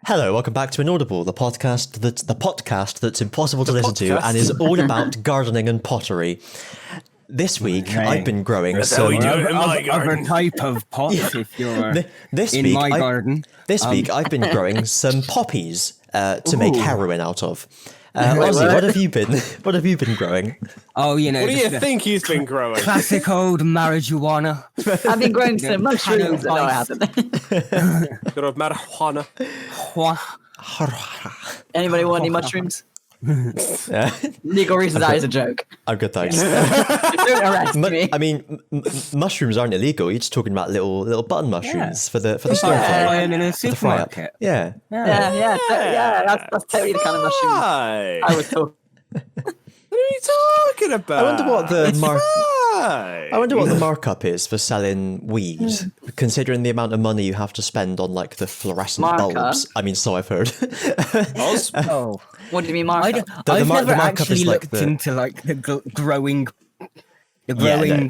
Hello, welcome back to Inaudible, the podcast that's impossible to listen to and is all about gardening and pottery. This week, I've been growing some other type of pot. If you're in my garden, this week I've been growing some poppies to make heroin out of. Ozzy, what have you been growing? Oh, you know, what do you think he's been growing? Classic old marijuana. I've been growing some mushrooms. No, I haven't. Good old marijuana. Anybody want any mushrooms? Legal reasons that is a joke. I'm good, thanks. Don't arrest me. I mean, mushrooms aren't illegal. You're just talking about little button mushrooms for the stir fry in a supermarket. Yeah. That's totally the kind of mushroom I was talking. What are you talking about? I wonder what the markup is for selling weed, considering the amount of money you have to spend on like the fluorescent bulbs. I mean, so I've heard. Oh, what do you mean markup? I've never actually looked into like the growing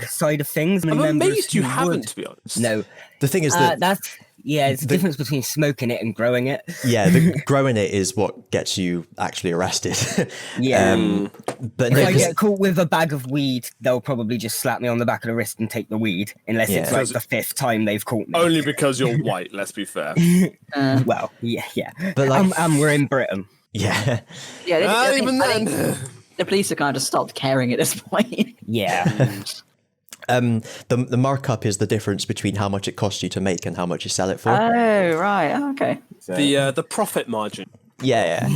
side of things. I'm amazed you haven't, to be honest. No, the thing is it's the difference between smoking it and growing it. Yeah, growing it is what gets you actually arrested. But if I get caught with a bag of weed, they'll probably just slap me on the back of the wrist and take the weed, unless it's like the fifth time they've caught me. Only because you're white, let's be fair. Well, yeah. But like, we're in Britain. Yeah. Yeah, even then. The police have kind of just stopped caring at this point. Yeah. The markup is the difference between how much it costs you to make and how much you sell it for. Oh, right. Oh, okay. The profit margin. Yeah.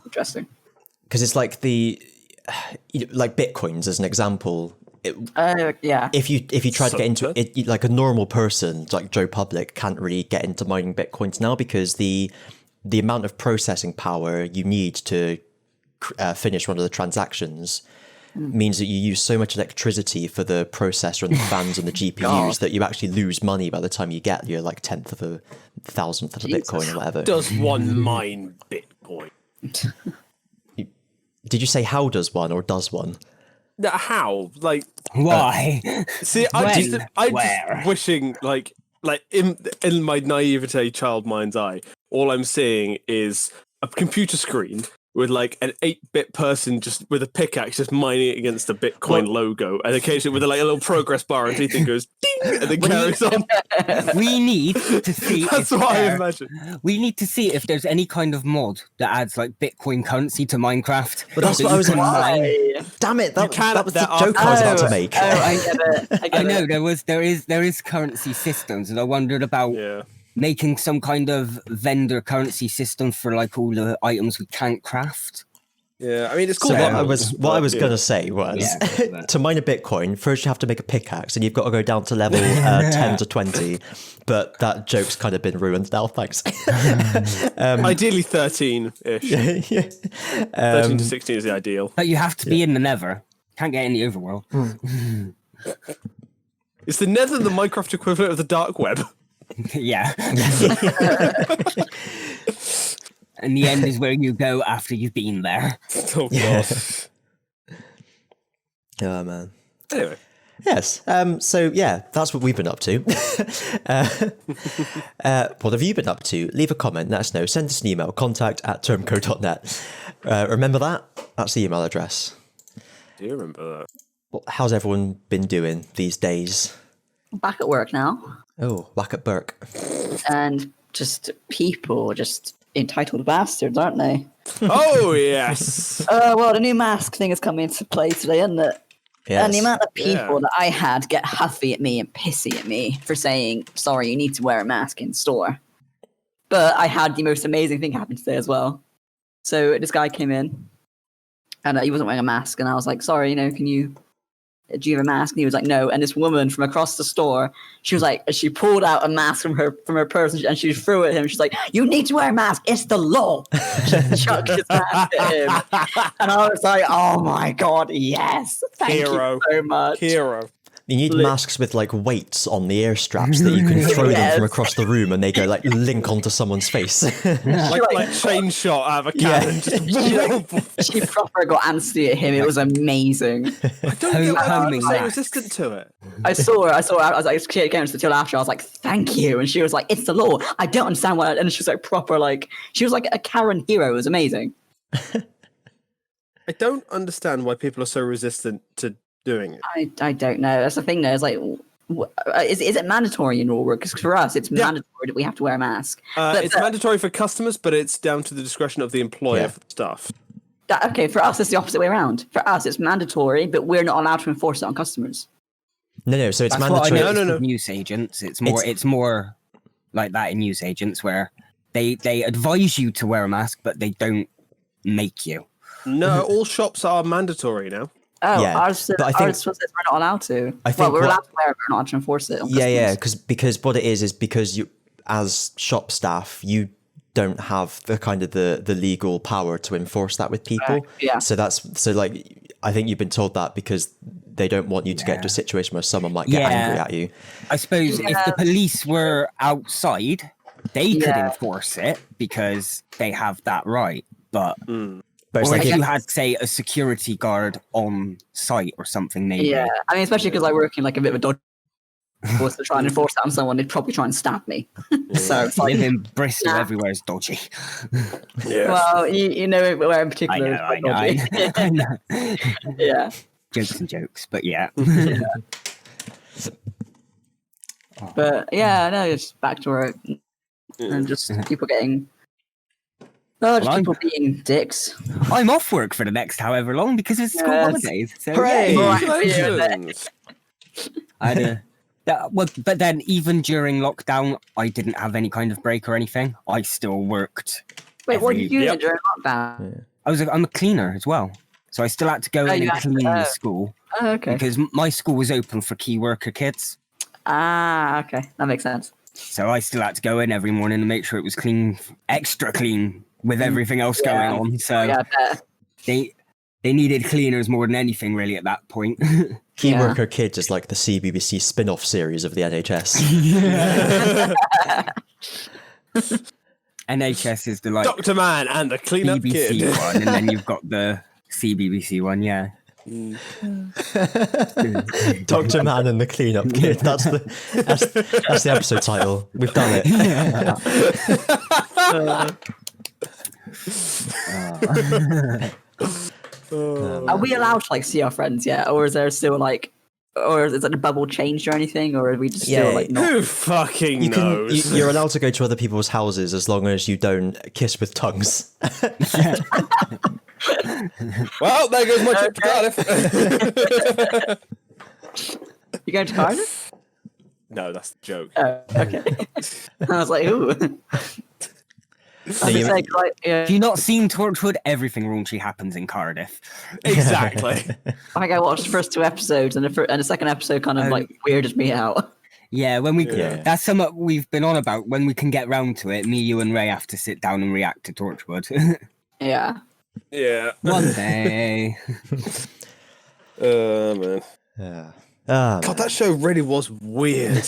Interesting. Because it's like like bitcoins as an example. Yeah. If you try to get into it, like a normal person like Joe Public can't really get into mining bitcoins now because the amount of processing power you need to finish one of the transactions means that you use so much electricity for the processor and the fans and the GPUs that you actually lose money by the time you get your like 1/10 of a 1,000th of a Bitcoin or whatever. Does one mine Bitcoin? Did you say how does one or does one? No, how? Like why? See, I'm just wishing like in my naivete child mind's eye, all I'm seeing is a computer screen with like an 8-bit person just with a pickaxe just mining it against the Bitcoin logo, and occasionally with a little progress bar underneath it goes ding, and then carries on. We need to see. That's what I imagine. We need to see if there's any kind of mod that adds like Bitcoin currency to Minecraft. But that's what I was Why? Damn it! That was the joke I was about to make. Oh, I get it. I know there is currency systems, and I wondered about making some kind of vendor currency system for like all the items we can't craft. Yeah, I mean it's cool. So what I was gonna say was to mine a Bitcoin, first you have to make a pickaxe, and you've got to go down to level 10 to 20. But that joke's kind of been ruined now. Thanks. Ideally 13-ish. 13 to 16 is the ideal. But you have to be in the Nether. Can't get in the overworld. Is the Nether the Minecraft equivalent of the dark web? Yeah. And the end is where you go after you've been there. Oh god. Oh man. Anyway. Yes. So yeah, that's what we've been up to. What have you been up to? Leave a comment, let us know. Send us an email, contact@termco.net. Remember that? That's the email address. Do you remember that? Well, how's everyone been doing these days? Back at work now. Oh, whack at Burke. And just people, just entitled bastards, aren't they? Oh, yes. Well, the new mask thing has come into play today, isn't it? Yes. And the amount of people that I had get huffy at me and pissy at me for saying, sorry, you need to wear a mask in store. But I had the most amazing thing happen today as well. So this guy came in and he wasn't wearing a mask. And I was like, sorry, do you have a mask? And he was like, no. And this woman from across the store, she was like, she pulled out a mask from her purse and she threw it at him. She's like, you need to wear a mask. It's the law. She chucked his mask at him. And I was like, oh my God, yes. Thank you so much. Hero. You need masks with like weights on the air straps that you can throw them from across the room and they go like link onto someone's face. like chain shot out of a cannon. She proper got antsy at him. It was amazing. I don't get why people are so resistant to it. I saw her. I was like, she came until after. I was like, thank you. And she was like, it's the law. I don't understand why. And she was like proper like, she was like a Karen hero. It was amazing. I don't understand why people are so resistant to doing it. I don't know. That's the thing though. It's like, is it mandatory in all work? Because for us, it's mandatory that we have to wear a mask. It's mandatory for customers, but it's down to the discretion of the employer for the staff. Okay, for us, it's the opposite way around. For us, it's mandatory, but we're not allowed to enforce it on customers. No. So it's That's mandatory. What I know news agents. It's more like that in news agents where they advise you to wear a mask, but they don't make you. No, all shops are mandatory now. Oh, yeah, ours was we're not allowed to. We're allowed to wear it, but we're not allowed to enforce it. Because what it is because you, as shop staff, you don't have the kind of the legal power to enforce that with people. So I think you've been told that because they don't want you to get into a situation where someone might get angry at you. I suppose if the police were outside, they could enforce it because they have that right, but. Or like if you had, say, a security guard on site or something, maybe. Yeah, I mean, especially because I work in like a bit of a dodgy force to try and enforce that on someone, they'd probably try and stab me. So it's like, live in Bristol, everywhere is dodgy. Well, you know where in particular I know. Yeah. Jokes and jokes, but yeah. But yeah, no, just back to work and just people getting. Oh, just people being dicks. I'm off work for the next however long because it's school holidays. So hooray! But then even during lockdown, I didn't have any kind of break or anything. I still worked. Wait, what did you do during lockdown? I'm a cleaner as well, so I still had to go in and clean the school. Oh, okay. Because my school was open for key worker kids. Ah, okay, that makes sense. So I still had to go in every morning and make sure it was clean, extra clean. With everything else going on, so they needed cleaners more than anything really at that point. Key Worker Kids is like the CBBC spin-off series of the NHS. NHS is the Dr. Man and the clean-up BBC kid one, and then you've got the CBBC one, Dr. Man and the clean-up kid. That's the episode title. We've done it. Are we allowed to like see our friends yet, or is there still like, or is the bubble changed or anything, or are we just still like not? Who fucking knows? You're allowed to go to other people's houses as long as you don't kiss with tongues. Well, there goes my trip to Cardiff. You going to Cardiff? No, that's the joke. Oh, okay. I was like, ooh. Have you not seen Torchwood? Everything raunchy happens in Cardiff. Exactly. I think I watched the first 2 episodes, and the second episode kind of like weirded me out. Yeah, that's something we've been on about. When we can get round to it, me, you, and Ray have to sit down and react to Torchwood. Yeah. One day. Man. Yeah. God, that show really was weird.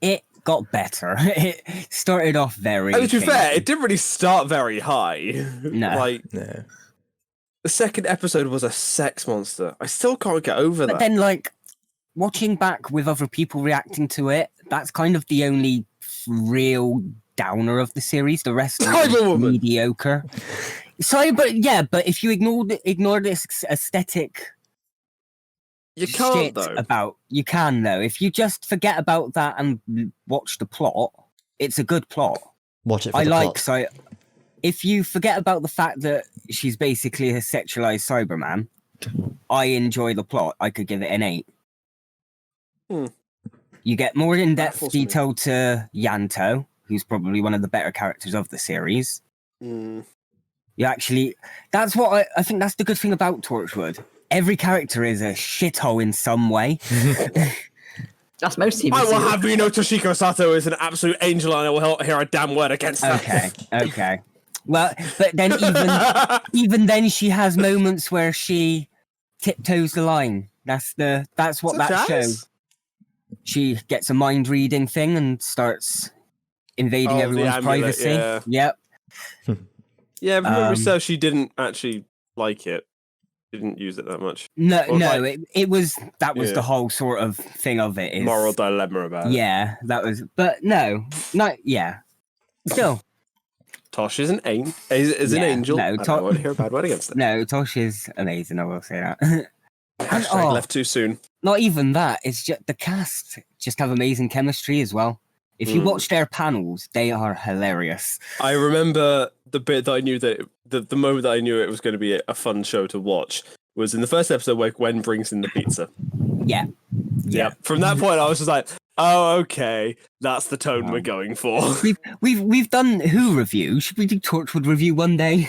It got better. It started off very. To be fair, it didn't really start very high. No. The second episode was a sex monster. I still can't get over that. But then, watching back with other people reacting to it, that's kind of the only real downer of the series. The rest is mediocre. But if you ignore this aesthetic. You can't though. You can though. If you just forget about that and watch the plot, it's a good plot. Watch it for the plot. So if you forget about the fact that she's basically a sexualized Cyberman, I enjoy the plot. I could give it an 8. You get more in-depth detail to Yanto, who's probably one of the better characters of the series. You actually, that's what I think that's the good thing about Torchwood. Every character is a shithole in some way. That's most TV. I will have you know Toshiko Sato is an absolute angel and I will hear a damn word against that. Okay. Well, but then even then she has moments where she tiptoes the line. That's what that shows. she gets a mind reading thing and starts invading the everyone's amulet, privacy. yeah. Yep. Yeah, but remember, so she didn't actually like it. She didn't use it that much. No, Or, no, like- it was that was Yeah. the whole sort of thing of it. Is, Moral dilemma about it. Yeah, that was. But no, yeah. Still, Tosh is an is an Yeah, angel. no, I don't want to hear a bad word against it. no, Tosh is amazing. I will say that. Hashtag left too soon. Not even that. It's just the cast just have amazing chemistry as well. If you watch their panels, they are hilarious. I remember the bit that I knew that the moment that I knew it was going to be a fun show to watch was in the first episode where Gwen brings in the pizza. Yeah. Yeah. From that point, I was just like, oh, okay, that's the tone we're going for. We've done Who review. Should we do Torchwood review one day?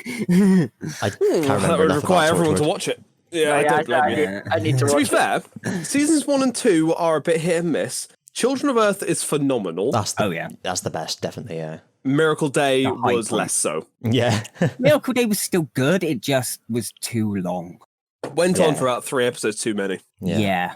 I can't remember That would enough require about everyone to Torchwood. watch it. Yeah, I don't blame you. I need to To be watch it. fair, seasons 1 and 2 are a bit hit and miss. Children of Earth is phenomenal. That's the, Oh, yeah. that's the best, definitely. Yeah, Miracle Day The high was point. less so. yeah. Miracle Day was still good. It just was too long. Went on Yeah. for about 3 episodes too many. Yeah.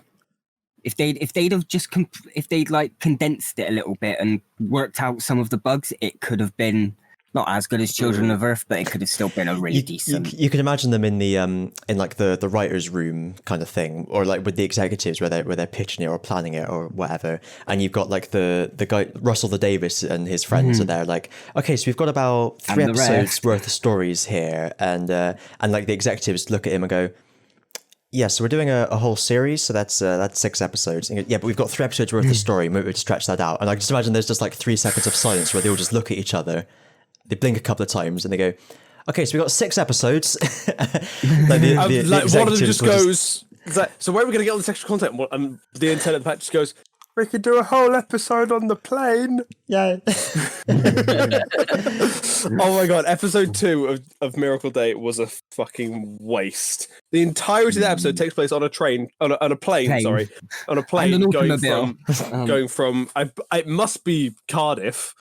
If they'd have just if they'd like condensed it a little bit and worked out some of the bugs, it could have been not as good as Children of Earth, but it could have still been a really decent. You can imagine them in the in like the writers' room kind of thing, or like with the executives where they're pitching it or planning it or whatever, and you've got like the guy Russell the Davis and his friends are there, like, okay, so we've got about 3 And the episodes rest. worth of stories here, and like the executives look at him and go, yeah, so we're doing a whole series, so that's 6 episodes. And he goes, yeah, but we've got 3 episodes worth of story. Maybe we'd stretch that out. And I just imagine there's just like 3 seconds of silence where they all just look at each other. They blink a couple of times and they go, okay, so we've got 6 episodes. Like the One of them executives just will goes, so where are we going to get all this extra content? And the intern at the back just goes, we could do a whole episode on the plane. yeah. Oh my god, episode 2 of Miracle Day was a fucking waste. The entirety of the episode takes place on a plane, on a plane. Sorry, on a plane And an going automobile. from it must be Cardiff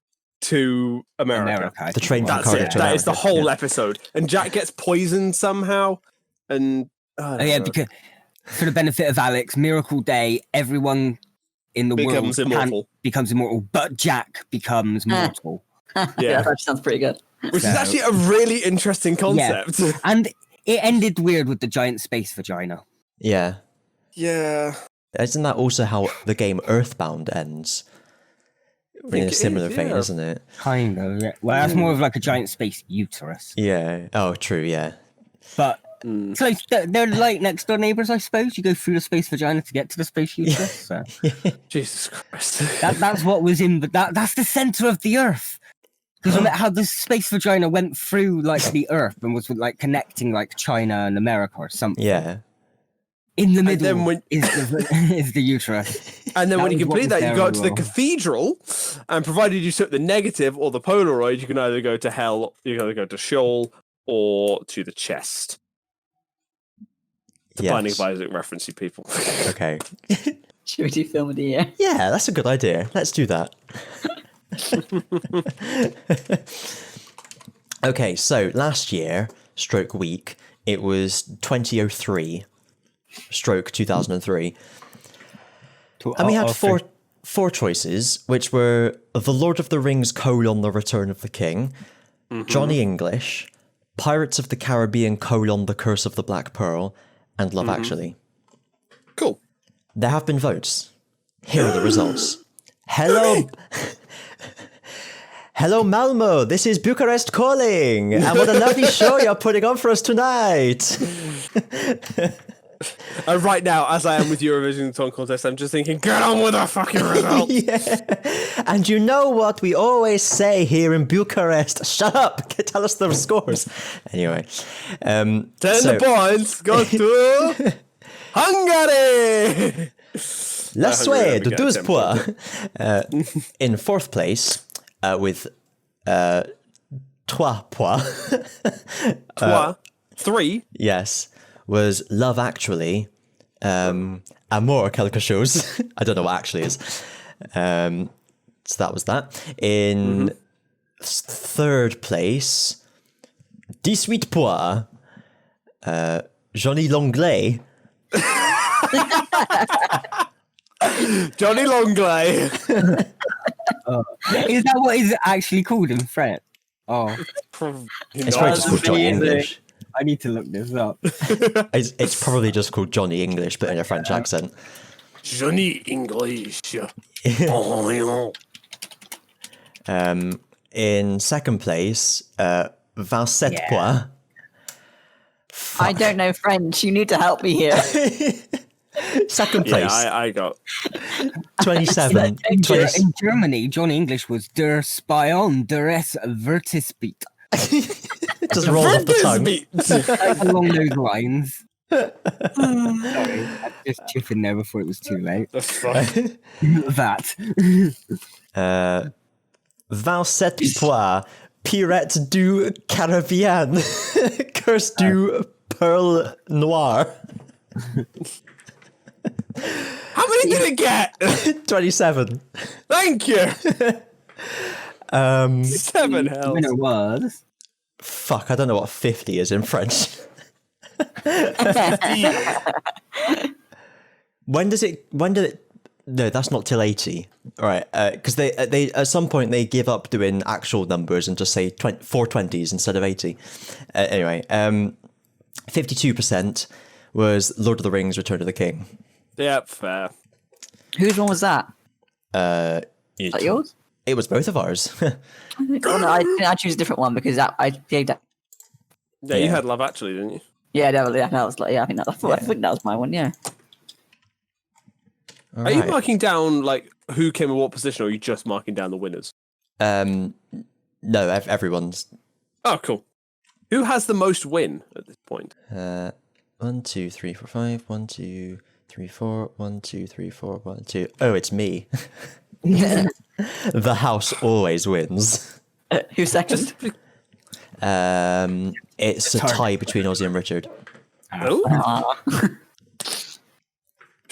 to America. I The think train it from was. That's Cardiff it. to That is the America, whole yeah. episode. And Jack gets poisoned somehow. And I don't Oh yeah, know. because for the benefit of Alex, Miracle Day, everyone in the Becomes world immortal. becomes immortal, but Jack becomes mortal. Yeah. That sounds pretty good. Which is So- actually a really interesting concept. And it ended weird with the giant space vagina. Yeah. Yeah. Isn't that also how the game Earthbound ends? In think a it similar is, vein, yeah. isn't it? Kind of. Yeah. Well, that's more of like a giant space uterus. Yeah. Oh, true. Yeah. But it's like they're like next door neighbors, I suppose. You go through the space vagina to get to the space uterus. So Jesus Christ. that's what was in, but that's the center of the Earth. Because how the space vagina went through like the Earth and was like connecting like China and America or something. Yeah. In the then middle when- is is the uterus. And then That when you was what complete was that, you there go all out to the along. cathedral, and provided you took the negative or the Polaroid, you can either go to hell, you can either go to Sheol, or to the chest. The Binding Yes. of Isaac reference, you people. Okay. Should we do film of the year? Yeah, that's a good idea. Let's do that. Okay, so last year, stroke week, it was 2003, stroke 2003. And we had four choices, which were The Lord of the Rings: The Return of the King, Johnny English, Pirates of the Caribbean: The Curse of the Black Pearl, and Love Actually. Cool. There have been votes. Here are the results. Hello. Hello, Malmo. This is Bucharest calling. And what a lovely show you're putting on for us tonight. And right now, as I am with Eurovision Song Contest, I'm just thinking, get on with the fucking results. Yeah. And you know what we always say here in Bucharest? Shut up. Tell us the scores. Anyway. 10 points go to Hungary. La Hungary Suède, never get 12 10 points. In fourth place, with 3 points. 3. Yes, was Love Actually, Amour quelque chose. I don't know what actually is. So that was that. In third place, 18 points, Johnny L'Anglais. Johnny Longley. Is that what is actually called in French? Oh, It's probably just called Johnny amazing. English. I need to look this up. It's probably just called Johnny English, but in a French accent. Johnny English. In second place, 27 points. I don't know French. You need to help me here. Second place, I got 27. In 20 Germany, Johnny English was Der Spion des Vertisbeat. just rolled off the tongue. Along those lines. Sorry, I just chip in there before it was too late. That's fine. That. 27 points. Pirate du Caribbean. Curse du Pearl Noir. How many did it get? 27. Thank you. 7 The hells. winner was. Fuck, I don't know what 50 is in French. When did it? No, that's not till 80. All right, because they at some point they give up doing actual numbers and just say 4 20s instead of 80. Anyway, 52% was Lord of the Rings: Return of the King. Yep, fair. Whose one was that? Is that yours? It was both of ours. Oh, no, I choose a different one because I gave that. Yeah, you had Love Actually, didn't you? Yeah, definitely. That was like, I think I think that was my one. Yeah. All Are you right. marking down like who came in what position, or are you just marking down the winners? No, everyone's. Oh, cool. Who has the most win at this point? 1, 2, 3, 4, 5. 1, 2, 3, 4. 1, 2, 3, 4. 1, 2. Oh, it's me. The house always wins. Who's second? It's a tie between Ozzy and Richard. Oh.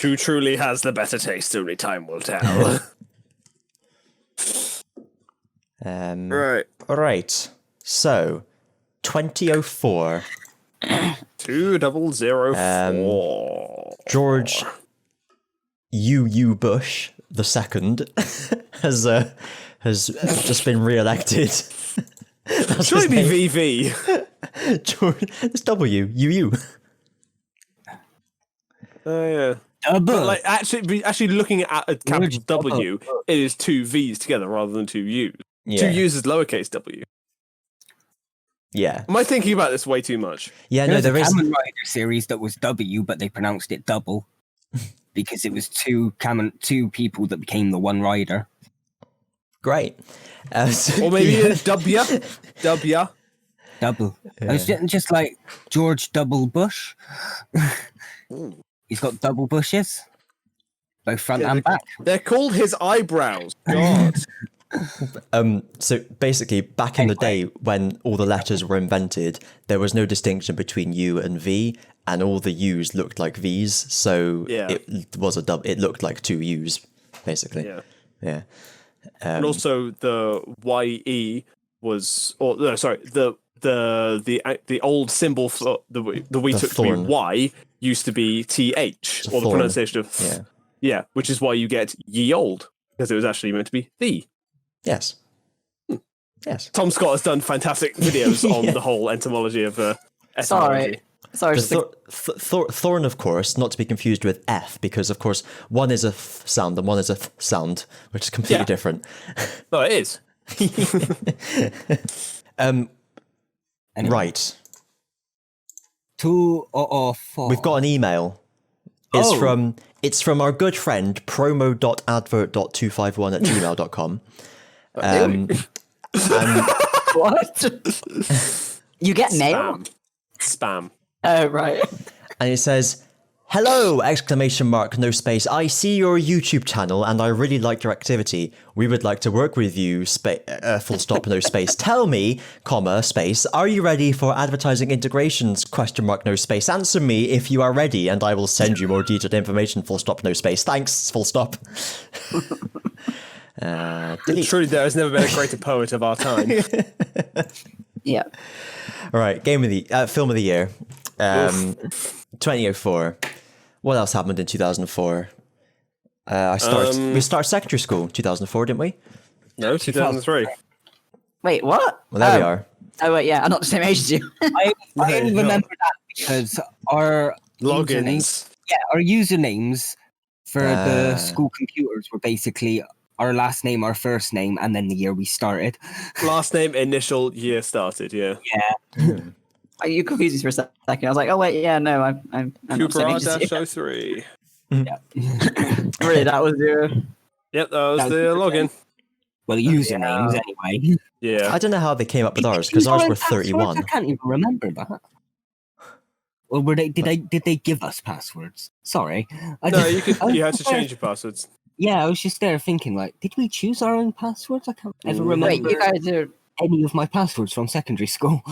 Who truly has the better taste? Only time will tell. Right. All right. So, 2004. 2004. George U. Bush the second has just been re-elected. That's Should his it be name. VV? George, it's W. UU. Oh yeah. But like actually looking at a capital W, it is 2 V's together rather than 2 U's. Yeah. 2 U's is lowercase W. Yeah. Am I thinking about this way too much? Yeah, There's no, there a is. Kamen Rider series that was W, but they pronounced it double because it was two people that became the one rider. Great. Or maybe it's W. W. Double. It's just like George Double Bush. He's got double bushes, both front and back. They're called his eyebrows. God. So basically, back in the day when all the letters were invented, there was no distinction between U and V, and all the U's looked like V's. So it was it looked like 2 U's, basically. Yeah. And also the YE was, the old symbol for the we took thorn. to be Y used to be TH, or the thorn. pronunciation of which is why you get ye old, because it was actually meant to be the. Yes. Yes. Tom Scott has done fantastic videos on the whole etymology of etymology. Sorry. Thorn, of course, not to be confused with F, because of course one is a th sound and one is a th sound, which is completely different. No, it is. Right. 204. We've got an email. It's from our good friend promo.advert.251@gmail.com. What? You get mail? Spam. Oh, right. And it says, "Hello! Exclamation mark, no space. I see your YouTube channel and I really like your activity. We would like to work with you, full stop, no space. Tell me, comma, space, are you ready for advertising integrations, question mark, no space. Answer me if you are ready and I will send you more detailed information, full stop, no space. Thanks, full stop." Truly, there has never been a greater poet of our time. Yeah. All right, film of the year. 2004. What else happened in 2004? We started secondary school 2004, didn't we? No, 2003. Wait, what? Well, there we are. Oh, wait, yeah, I'm not the same age as you. I only remember that because our Logins. our usernames for the school computers were basically our last name, our first name, and then the year we started. Last name, initial, year started. Yeah. Yeah. You confused me for a second. I was like, oh wait, yeah, no, I'm not the Cooper same age as you. R-03. Really, that was your. Yep, that was the login. Well, usernames anyway. Yeah. I don't know how they came up with ours because ours were 31. I can't even remember that. Or were they? Did they give us passwords? Sorry. No, you had to change your passwords. Yeah, I was just there thinking, like, did we choose our own passwords? I can't ever remember Wait, you guys are. any of my passwords from secondary school.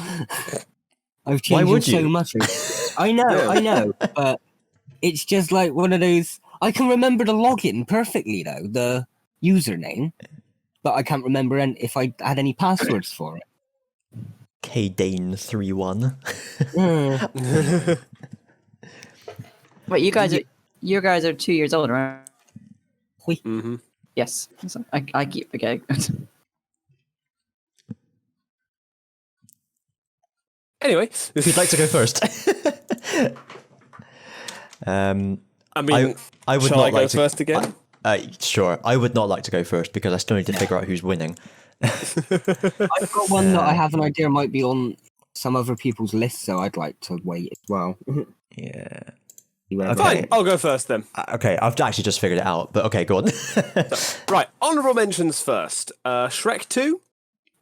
I've Why changed would them so you? much. I know, but it's just like one of those. I can remember the login perfectly, though, the username, but I can't remember if I had any passwords for it. KDane31. Wait, you guys are 2 years older, right? Mm-hmm. Yes. I keep forgetting. Anyway, Who'd like to go first? I mean, I would shall not I go like to first again? Sure, I would not like to go first because I still need to figure out who's winning. I've got one that I have an idea might be on some other people's list, so I'd like to wait as well. Yeah. Fine, I'll go first then. Okay, I've actually just figured it out, but okay, go on. Right, honourable mentions first. Shrek 2.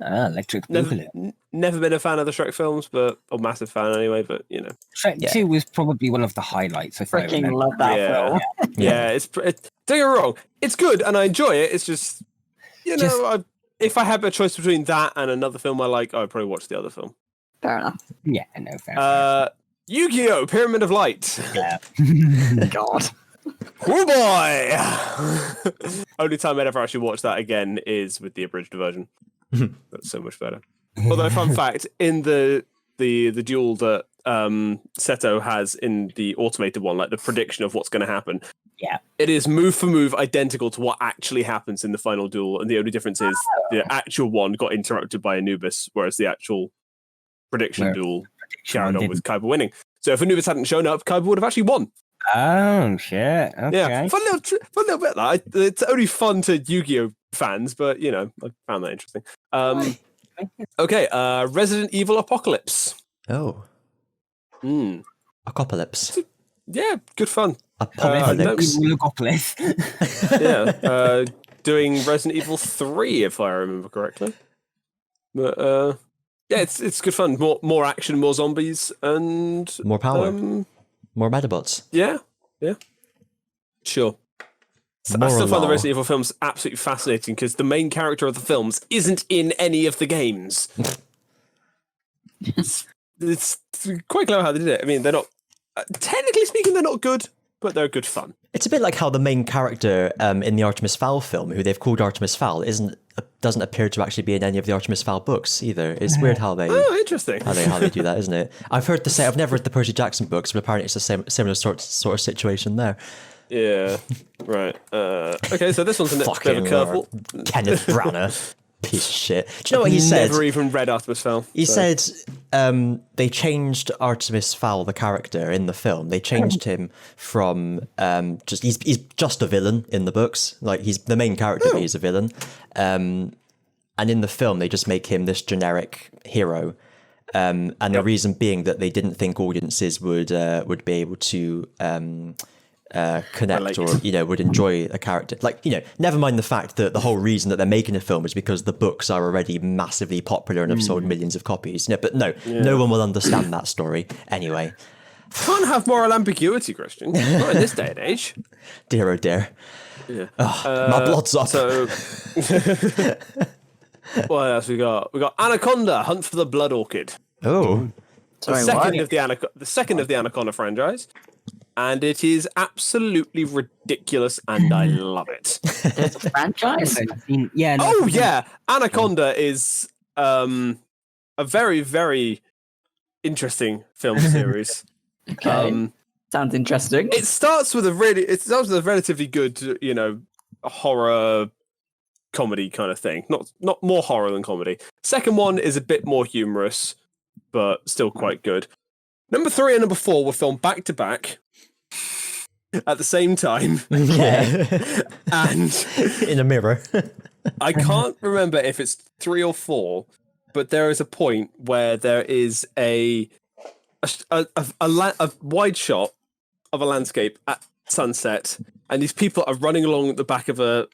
Electric Boogaloo. Never been a fan of the Shrek films, but a massive fan anyway. But you know, Shrek 2 was probably one of the highlights. If I Freaking remember. love that Yeah. film. yeah, it's don't get me wrong, it's good and I enjoy it. It's just if I had a choice between that and another film I like, I'd probably watch the other film. Fair enough. Yeah, no, fair. Yu-Gi-Oh! Pyramid of Light. Yeah. God. Oh boy! Only time I'd ever actually watch that again is with the abridged version. That's so much better. Although, fun fact, in the duel that Seto has in the automated one, like the prediction of what's going to happen, Yeah. it is move for move identical to what actually happens in the final duel, and the only difference is the actual one got interrupted by Anubis, whereas the actual prediction duel carried on with Kaiba winning. So if Anubis hadn't shown up, Kaiba would have actually won. Oh shit! Okay. Yeah, fun little bit. Like, it's only fun to Yu-Gi-Oh fans, but you know, I found that interesting. Okay, Resident Evil Apocalypse. Oh, Apocalypse. Yeah, good fun. Apocalypse. Yeah, doing Resident Evil 3 if I remember correctly. But yeah, it's good fun. More action, more zombies, and More power. More Metabots. Yeah. Sure. I still find the Resident Evil films absolutely fascinating because the main character of the films isn't in any of the games. it's quite clever how they did it. I mean, they're not, technically speaking, they're not good, but they're good fun. It's a bit like how the main character in the Artemis Fowl film, who they've called Artemis Fowl, doesn't appear to actually be in any of the Artemis Fowl books either. It's weird how they Interesting. how they do that, isn't it? I've never read the Percy Jackson books, but apparently it's the similar sort of situation there. Yeah. Right. Okay, so this one's a bit of a curveball. Kenneth Branagh. Piece of shit. Do you know what he said? Never even read Artemis Fowl. He said they changed Artemis Fowl, the character in the film. They changed him from he's just a villain in the books. Like he's the main character, but he's a villain. And in the film, they just make him this generic hero. And the reason being that they didn't think audiences would be able to connect or would enjoy a character, like never mind the fact that the whole reason that they're making a film is because the books are already massively popular and have sold millions of copies. But no one will understand that story anyway. Can't have moral ambiguity, Christian. Not in this day and age. Dear oh dear. Yeah. My blood's up. So what else we got? We got Anaconda: Hunt for the Blood Orchid. Oh, The second of the Anaconda franchise. And it is absolutely ridiculous, and I love it. There's a franchise? Yeah. Oh yeah, Anaconda is a very, very interesting film series. Okay. Sounds interesting. It starts with a relatively good, horror comedy kind of thing. Not more horror than comedy. Second one is a bit more humorous, but still quite good. Number 3 and number 4 were filmed back to back at the same time. Yeah. And In a mirror. I can't remember if it's 3 or 4, but there is a point where there is a wide shot of a landscape at sunset, and these people are running along the back of a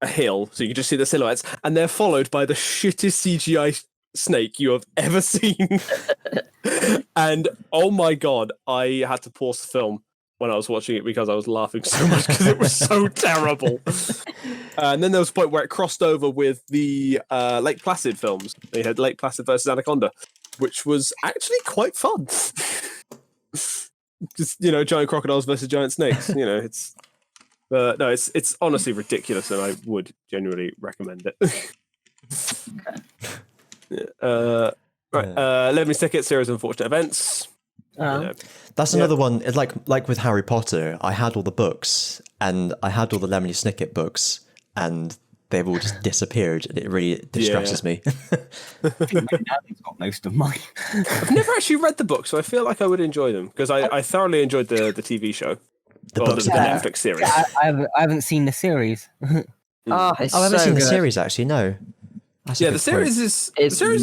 hill, so you can just see the silhouettes, and they're followed by the shittest CGI snake you have ever seen. And oh my god, I had to pause the film when I was watching it because I was laughing so much because it was so terrible. And then there was a point where it crossed over with the Lake Placid films. They had Lake Placid versus Anaconda, which was actually quite fun. Just giant crocodiles versus giant snakes. It's it's honestly ridiculous, and I would genuinely recommend it. Lemony Snicket series of unfortunate events. That's another one. It's like with Harry Potter. I had all the books, and I had all the Lemony Snicket books, and they've all just disappeared, and it really distresses me. I think Daddy's got most of mine. I've never actually read the book, so I feel like I would enjoy them because I thoroughly enjoyed the TV show, The books, the Netflix series. I haven't seen the series. Oh, it's I haven't so seen the good. series actually. No. That's a Yeah, good the series point.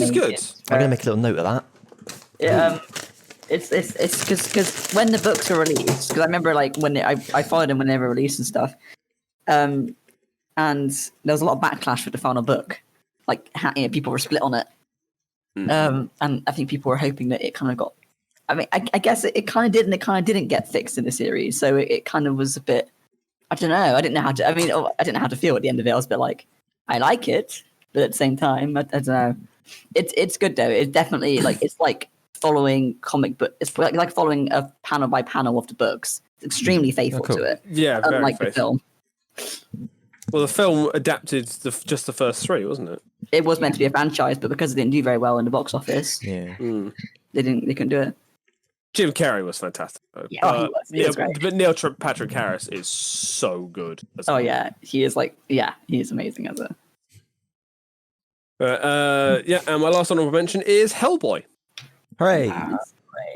is good. I'm gonna make a little note of that. It's because when the books were released, because I remember when I followed them when they were released and stuff, and there was a lot of backlash with the final book. People were split on it, and I think people were hoping that it kind of got. I mean, I guess it kind of did, and it kind of didn't get fixed in the series. So it kind of was a bit. I don't know. I didn't know how to. I mean, I didn't know how to feel at the end of it. I was a bit like, I like it, but at the same time, I don't know. It's good though. It's definitely it's like following comic book. It's like following a panel by panel of the books. It's extremely faithful to it. Yeah, very unlike the faithful. film. Well, the film adapted just the first 3, wasn't it? It was meant to be a franchise, but because it didn't do very well in the box office, Yeah. they couldn't do it. Jim Carrey was fantastic. Yeah, he was great. But Neil Patrick Harris is so good. Oh yeah, he is he is amazing as a. And my last honorable mention is Hellboy, Hooray!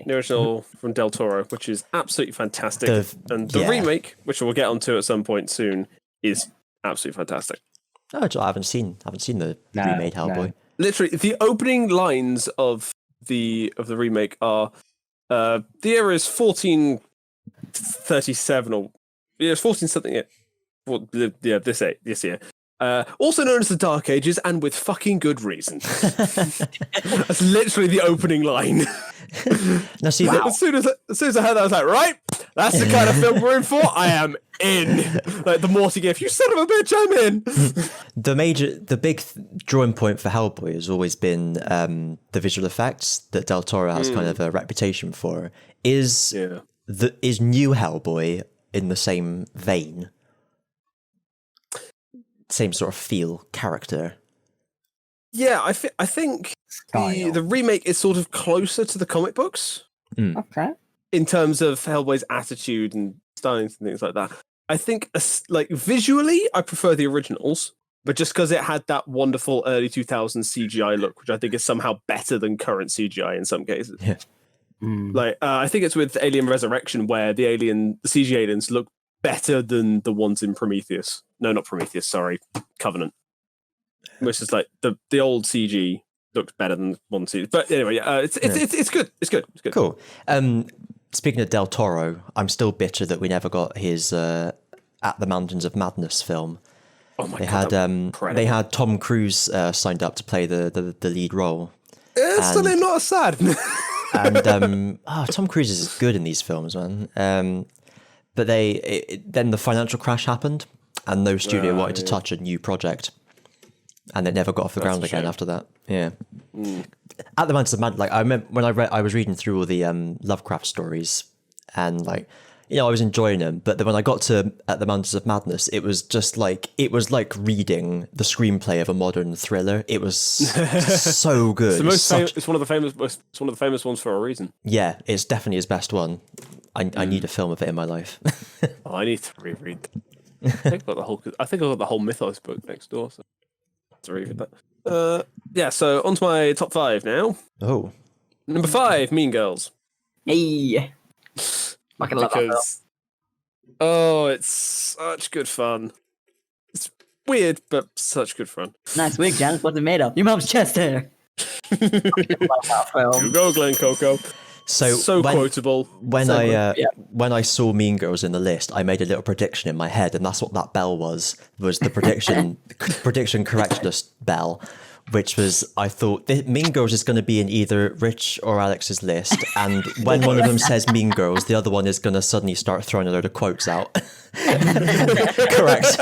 the original from Del Toro, which is absolutely fantastic. And the yeah. remake, which we'll get onto at some point soon, is absolutely fantastic. Oh, I haven't seen the remade Hellboy. No. Literally, the opening lines of the remake are the year is 1437 or it's 14 something. This year. Also known as the Dark Ages, and with fucking good reason. That's literally the opening line. Now, see, As soon as I heard that, I was like, right, that's the kind of film we're in for. I am in. Like the Morty gif, you son of a bitch, I'm in. the big drawing point for Hellboy has always been the visual effects that Del Toro has kind of a reputation for. Is new Hellboy in the same vein? Same sort of feel, character. Yeah, I think the remake is sort of closer to the comic books. Okay. In terms of Hellboy's attitude and styling and things like that. I think visually, I prefer the originals, but just because it had that wonderful early 2000s CGI look, which I think is somehow better than current CGI in some cases. Yeah. I think it's with Alien Resurrection where the CG aliens look better than the ones in Prometheus. No, not Prometheus, sorry. Covenant. Which is like the old CG looked better than one CG. But anyway, it's good. It's good. Cool. Speaking of Del Toro, I'm still bitter that we never got his At the Mountains of Madness film. Oh my god. They had Tom Cruise signed up to play the lead role. It's still not sad. And Tom Cruise is good in these films, man. But then the financial crash happened, and no studio wanted to touch a new project, and it never got off the ground again after that. Yeah. At the Mountains of Madness, I remember when I was reading through all the Lovecraft stories, and I was enjoying them. But then when I got to At the Mountains of Madness, it was just like reading the screenplay of a modern thriller. It was so good. It's one of the famous ones for a reason. Yeah, it's definitely his best one. I need a film of it in my life. Oh, I need to reread that. I think I got the whole Mythos book next door, so I have to reread that. Yeah, so on to my top 5 now. Oh. Number 5, Mean Girls. Hey. Fucking love that film. Oh, it's such good fun. It's weird, but such good fun. Nice wig, Janice. What's it made of? Your mom's chest hair. Love that film. You go, Glen Coco. So quotable. When I saw Mean Girls in the list, I made a little prediction in my head, and that's what that bell was the prediction correctness bell, which was, I thought Mean Girls is going to be in either Rich or Alex's list, and when one of them says Mean Girls, the other one is going to suddenly start throwing a load of quotes out. Correct.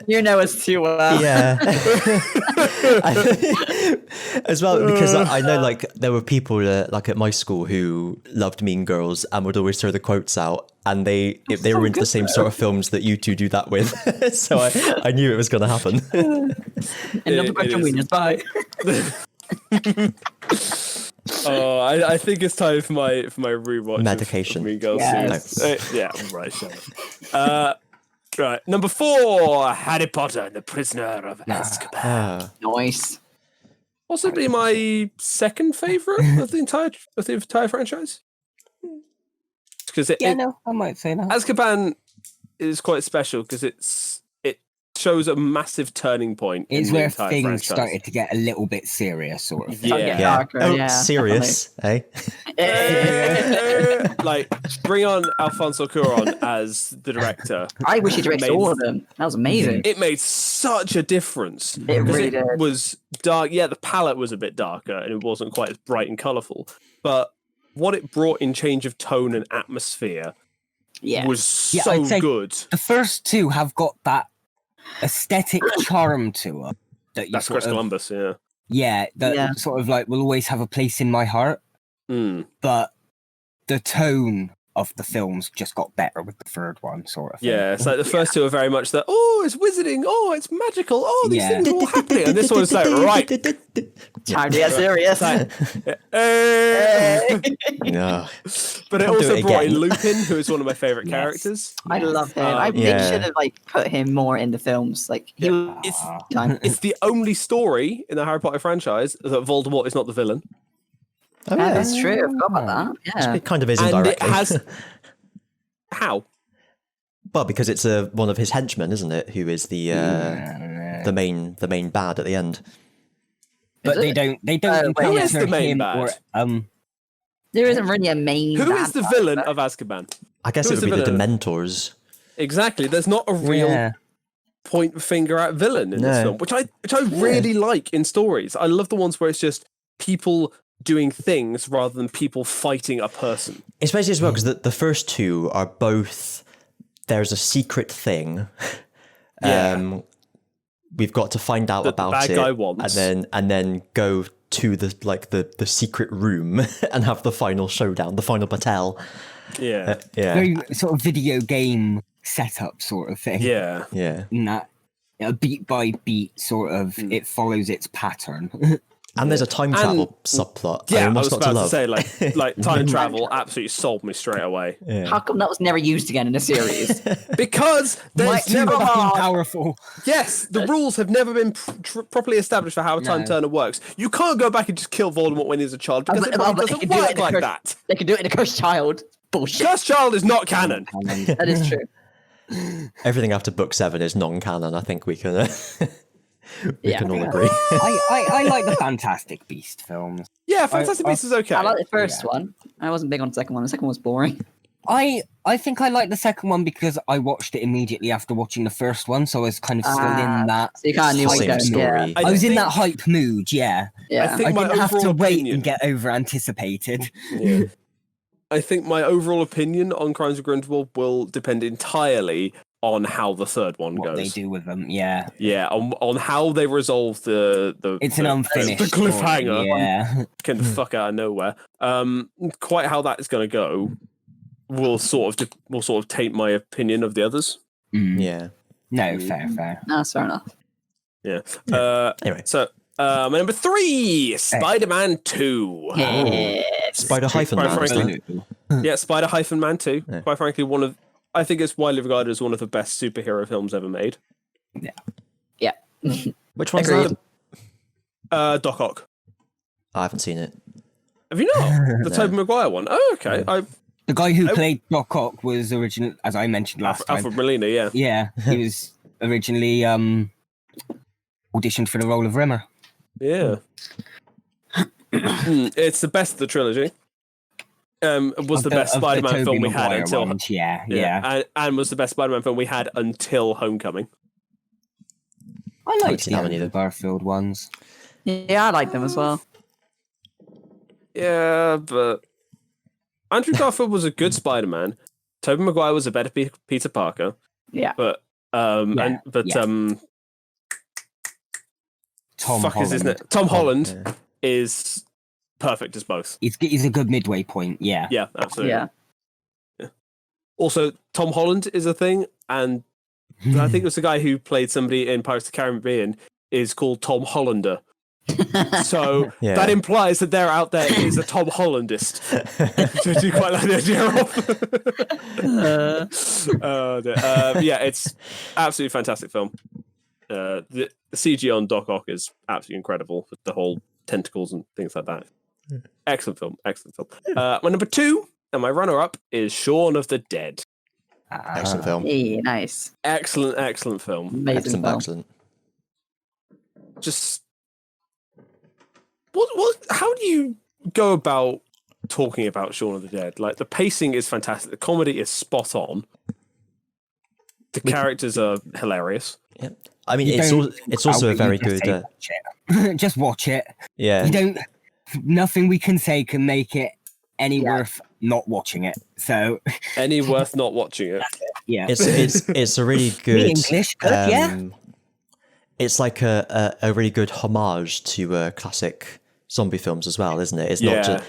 You know us too well. Yeah. As well, because I know, like, there were people like at my school who loved Mean Girls and would always throw the quotes out, and they were into the same sort of films that you two do that with. So I knew it was going to happen. Another question winners. Bye. Oh, I think it's time for my rewatch. Medication. Of Mean Girls. Yes. Yeah, right. Shut up. Right, number 4, Harry Potter and the Prisoner of Azkaban. Nice. Possibly my second favorite of the entire franchise. Because I might say that. Azkaban is quite special because it shows a massive turning point. It's in the where entire things franchise. started to get a little bit serious, sort of thing. Yeah. Darker, Serious, eh? Like, bring on Alfonso Cuarón as the director. I wish he directed all of them. That was amazing. It made such a difference. It really did. It was dark. Yeah, the palette was a bit darker and it wasn't quite as bright and colourful. But what it brought in change of tone and atmosphere was so I'd say good. The first two have got that aesthetic charm to them. That's Chris Columbus, yeah. Yeah, that sort of like will always have a place in my heart. But the tone of the films just got better with the third one, sort of thing. Yeah, it's like the first two are very much that, oh, it's wizarding, oh, it's magical, oh, these things are all happening. And this one's like, right. Time to get serious. No. But it also brought in Lupin, who is one of my favourite characters. I love him. I think should have put him more in the films. It's the only story in the Harry Potter franchise that Voldemort is not the villain. Oh, yeah, that's true. I forgot about that. Yeah. It kind of is indirectly. It has... How? Well, because it's one of his henchmen, isn't it? Who is the main bad at the end. But they don't who is the main bad? There isn't really a main Who bad is the villain of Azkaban? I guess it would be the Dementors. Exactly. There's not a real point finger at villain in this film, which I really like in stories. I love the ones where it's just people doing things rather than people fighting a person. Especially as well, because the first two are both, there's a secret thing. We've got to find out about the bad it, guy wants. and then go to the secret room and have the final showdown, the final battle. Yeah. Very sort of video game setup sort of thing. Yeah. In that beat by beat sort of, it follows its pattern. And there's a time travel subplot. Yeah, I was about to say, like time travel absolutely sold me straight away. Yeah. How come that was never used again in a series? Because there's never been powerful. Yes, the rules have never been properly established for how a time turner works. You can't go back and just kill Voldemort when he's a child because it doesn't work like that. They can do it in a Cursed Child. Bullshit. Cursed Child is not canon. That is true. Everything after book 7 is non-canon. I think we can. We can all agree. I like the Fantastic Beast films. Yeah, Fantastic Beasts is okay. I like the first one. I wasn't big on the second one. The second one was boring. I think I like the second one because I watched it immediately after watching the first one, so I was kind of still in that. So you kind of knew what same story. I was in that hype mood. Yeah. I think I didn't have to wait and get over anticipated. Yeah. I think my overall opinion on Crimes of Grindelwald will depend entirely on how the third one goes. What they do with them, yeah. Yeah, on how they resolve the it's an unfinished the cliffhanger. Story, yeah. Can fuck out of nowhere. Quite how that is going to go will sort of taint my opinion of the others. Yeah. No, fair. No, that's fair enough. Yeah. Anyway, so my number 3, Spider-Man 2. Yeah. Spider-Man. frankly, yeah, Spider-Man 2. Yeah. Quite frankly, I think it's widely regarded as one of the best superhero films ever made. Yeah. Which one's Agreed. that? Doc Ock. I haven't seen it. Have you not? The No. Tobey Maguire one. Oh, okay. The guy who played Doc Ock was original, as I mentioned last time. Alfred Molina, yeah. Yeah, he was originally auditioned for the role of Rimmer. Yeah. It's the best of the trilogy. It was the best Spider-Man film we had until ones, yeah. And was the best Spider-Man film we had until Homecoming. I liked seen that one the either. Garfield ones. Yeah, I like them as well. Yeah, but Andrew Garfield was a good Spider-Man. Tobey Maguire was a better Peter Parker. Yeah. But Tom fuck is his name? Holland. Tom Holland Yeah. is perfect as both. He's a good midway point, yeah. Yeah, absolutely. Yeah. Also, Tom Holland is a thing, and I think it was the guy who played somebody in Pirates of the Caribbean is called Tom Hollander. So Yeah. that implies that there out there is a Tom Hollandist. So do you quite like the idea of? Yeah, it's absolutely fantastic film. The CG on Doc Ock is absolutely incredible with the whole tentacles and things like that. Excellent film. My number 2 and my runner-up is Shaun of the Dead. Excellent film. Hey, nice. Excellent film. Amazing film. Excellent. Just what? How do you go about talking about Shaun of the Dead? Like, the pacing is fantastic. The comedy is spot on. The characters are hilarious. Yeah. I mean, it's also a very good. Just watch it. Yeah. You don't. Nothing we can say can make it any worth not watching it. So Any worth not watching it. yeah, It's a really good. English, good, yeah. It's like a really good homage to classic zombie films as well, isn't it?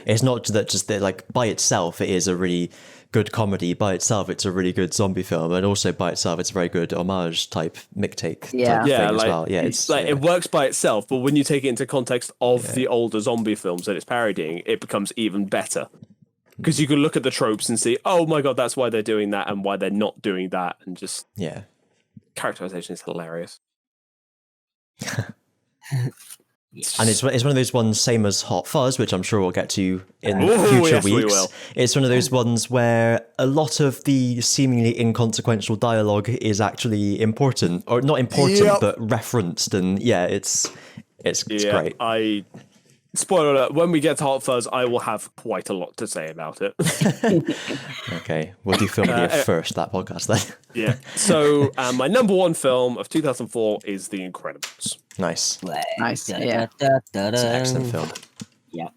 It's not just that, like, by itself it is a really good comedy. By itself, it's a really good zombie film, and also by itself, it's a very good homage type mictake type thing as well. Yeah, it's like it works by itself, but when you take it into context of the older zombie films that it's parodying, it becomes even better. Because you can look at the tropes and see, oh my god, that's why they're doing that and why they're not doing that, and just characterization is hilarious. And it's one of those ones, same as Hot Fuzz, which I'm sure we'll get to in future we weeks. will. It's one of those ones where a lot of the seemingly inconsequential dialogue is actually important, or not important, but referenced. And it's great. Spoiler alert, when we get to Hot Fuzz, I will have quite a lot to say about it. Okay, we'll do film review first, that podcast then. Yeah. So my number 1 film of 2004 is The Incredibles. Nice. Nice. Yeah. It's an excellent film. Yeah.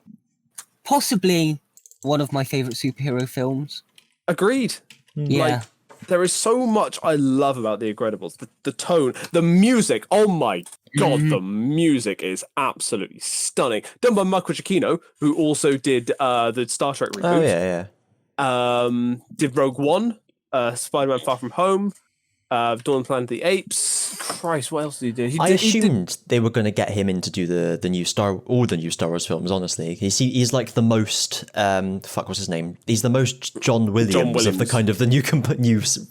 Possibly one of my favorite superhero films. Agreed. Yeah. Like, there is so much I love about The Incredibles. The tone, the music. Oh my god, the music is absolutely stunning. Done by Michael Giacchino, who also did the Star Trek reboot. Oh yeah. Did Rogue One, Spider-Man: Far From Home, Dawn of the Planet of the Apes. Christ, what else did he do? I assumed they were going to get him in to do the new Star Wars films. Honestly, he's like the most what's his name? He's the most John Williams of the kind of the new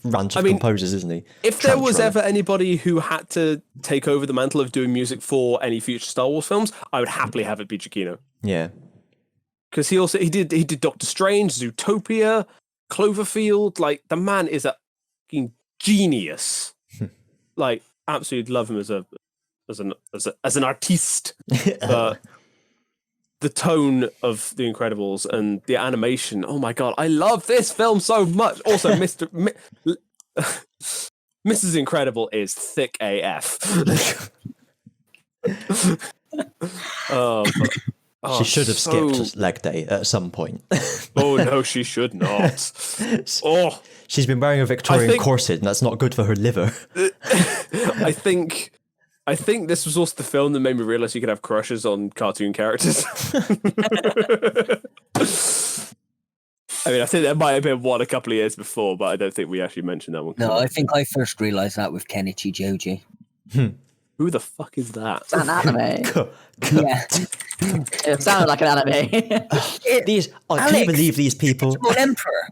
ranch of composers, isn't he? If there was ever anybody who had to take over the mantle of doing music for any future Star Wars films, I would happily have it be Giacchino. Yeah, because he did Doctor Strange, Zootopia, Cloverfield. Like, the man is a fucking genius. Like, absolutely love him as an artiste. But the tone of The Incredibles and the animation, oh my god, I love this film so much. Also, Mrs. Incredible is thick AF. she should have skipped leg day at some point. Oh no, she should not. Oh, she's been wearing a Victorian corset, and that's not good for her liver. I think this was also the film that made me realize you could have crushes on cartoon characters. I mean, I think there might have been one a couple of years before, but I don't think we actually mentioned that one. No, I think I first realised that with Kenichi Joji. Who the fuck is that? It's an anime. Yeah. It sounded like an anime. These, can you Alex, believe these people? Digimon Emperor.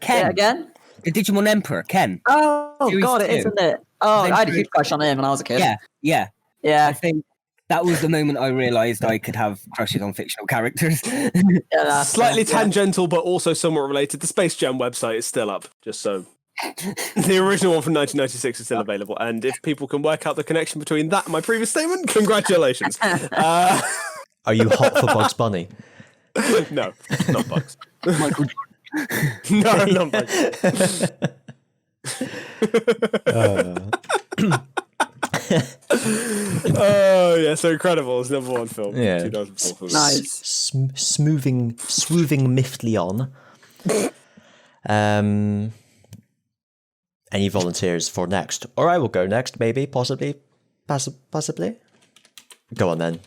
Ken. Yeah, again? The Digimon Emperor, Ken. Oh, Series God, it 2. is, isn't it? Oh, I had a Adventure- huge crush on him when I was a kid. Yeah. I Yeah. think that was the moment I realised I could have crushes on fictional characters. Yeah, that's Slightly fair, yeah. tangential, but also somewhat related. The Space Jam website is still up, just so. The original one from 1996 is still available, and if people can work out the connection between that and my previous statement, congratulations. Are you hot for Bugs Bunny? No, not Bugs. Michael No, not Bugs. Oh yeah, so Incredibles, number one film. Yeah. 2004 film. Nice. Smoothing miftly on. Any volunteers for next? Or I will go next, maybe, possibly. Go on then.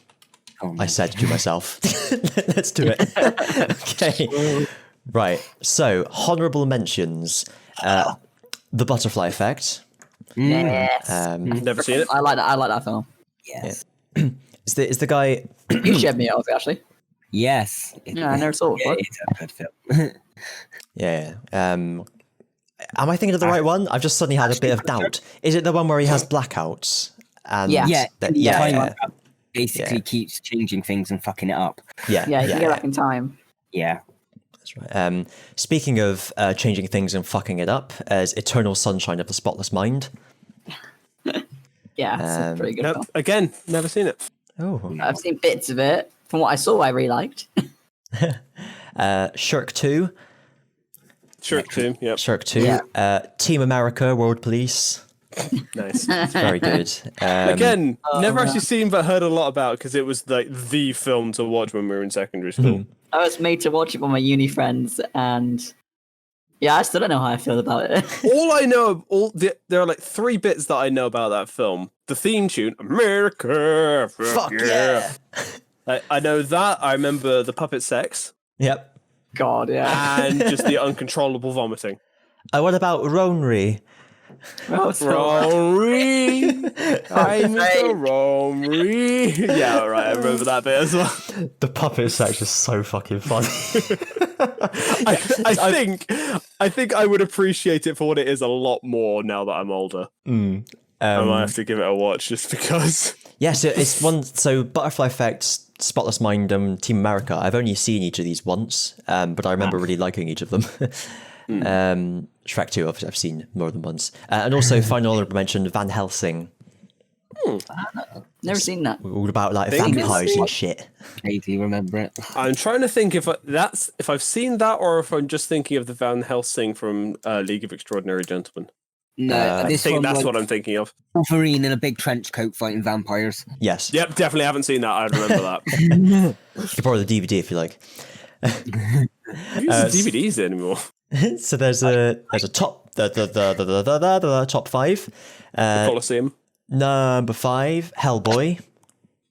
I said to myself. Let's do it. Okay. Right. So, honourable mentions. The Butterfly Effect. Yes. Never seen it. I like that film. Yes. Is the guy? You shared me over, actually. Yes. Yeah, I never saw it Yeah, before. it's a good film. Yeah. Am I thinking of the right one? I've just suddenly had a bit of doubt. Is it the one where he has blackouts? And Yeah. Yeah, yeah. basically Yeah. keeps changing things and fucking it up. Yeah. Yeah, you can go back in time. Yeah. That's right. Speaking of changing things and fucking it up, as Eternal Sunshine of the Spotless Mind. Yeah, it's a pretty good film. Nope. Again, never seen it. Oh. I've seen bits of it. From what I saw, I really liked. Shirk 2. Shrek 2, yep. Shirk 2. Yeah. Team America, World Police. Nice. Very good. Again, never actually seen but heard a lot about because it was like the film to watch when we were in secondary school. I was made to watch it by my uni friends, and yeah, I still don't know how I feel about it. All I know, there are like 3 bits that I know about that film. The theme tune, America, Fuck yeah. I know that. I remember the puppet sex Yep. God, yeah. and just the uncontrollable vomiting. What about Ronry? Oh, so- Rory, I'm Mr. Rory. Yeah, all right, I remember that bit as well. The puppet sex is so fucking funny. I think I would appreciate it for what it is a lot more now that I'm older. I might have to give it a watch just because. Yes, it's one. So Butterfly Effect, Spotless Mind, Team America. I've only seen each of these once, but I remember really liking each of them. Shrek 2, I've seen more than once, and also final honorable mention Van Helsing. Never seen that. All about like Think vampires it's- and shit. Vaguely remember it. I'm trying to think if I've seen that or if I'm just thinking of the Van Helsing from League of Extraordinary Gentlemen. No, I this think one that's was what I'm thinking of. Wolverine in a big trench coat fighting vampires. Yes. Yep, definitely haven't seen that. I remember that. You can borrow the DVD if you like. Who uses DVDs anymore? So there's a top the top 5. Colosseum. Number 5, Hellboy,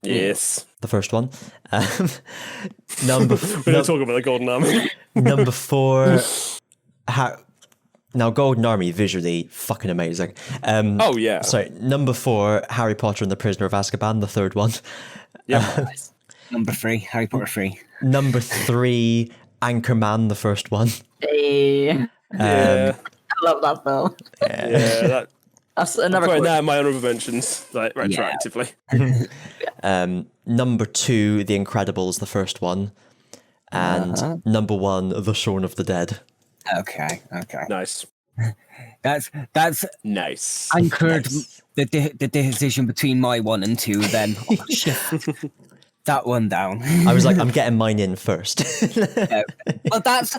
Yes. the first one. We don't talk about the Golden Army. Number 4, now Golden Army visually fucking amazing. Oh yeah. Sorry, number 4, Harry Potter and the Prisoner of Azkaban, the third one. Yeah. Number 3, Harry Potter 3. Number 3, Anchorman, the first one. Hey, Yeah. I love that film. Yeah. That's another Right quote. now, my honorable mentions, like retroactively. Number 2, The Incredibles, the first one. And number 1, The Shaun of the Dead. Okay. Nice. That's Nice. anchored Nice. the decision between my 1 and 2. Then shift that one down. I was like, I'm getting mine in first. But that's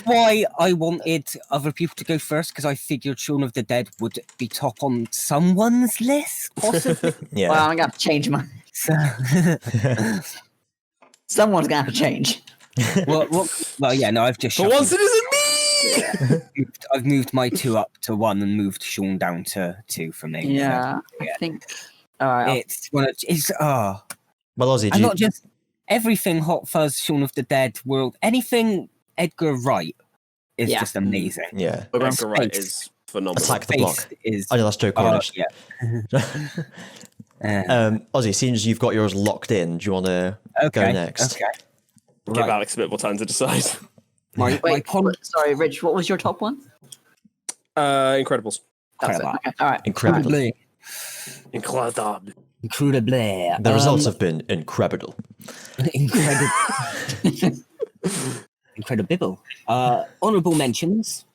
why I wanted other people to go first, because I figured Shaun of the Dead would be top on someone's list, possibly. Yeah. Well, I'm gonna have to change mine. So, Someone's gonna have to change. well, yeah, no, I've just For once, it isn't me. I've moved my 2 up to 1 and moved Sean down to 2 for me. Yeah, So, I think. All right. it's one of Well, Ozzy, and not just everything Hot Fuzz, Shaun of the Dead world, anything Edgar Wright is Yeah. just amazing. yeah. Edgar Wright Space. is phenomenal. Attack the Block. Space is Oh, no, that's Joe Cornish. yeah. Ozzy, seeing as you've got yours locked in, do you want to go next? Okay. Give Alex a bit more time to decide. Sorry, Rich. What was your top one? Incredibles. That's it. Okay, all right. Incredible. Incredible. Incredible. The results have been incredible. Incredible. Honorable mentions.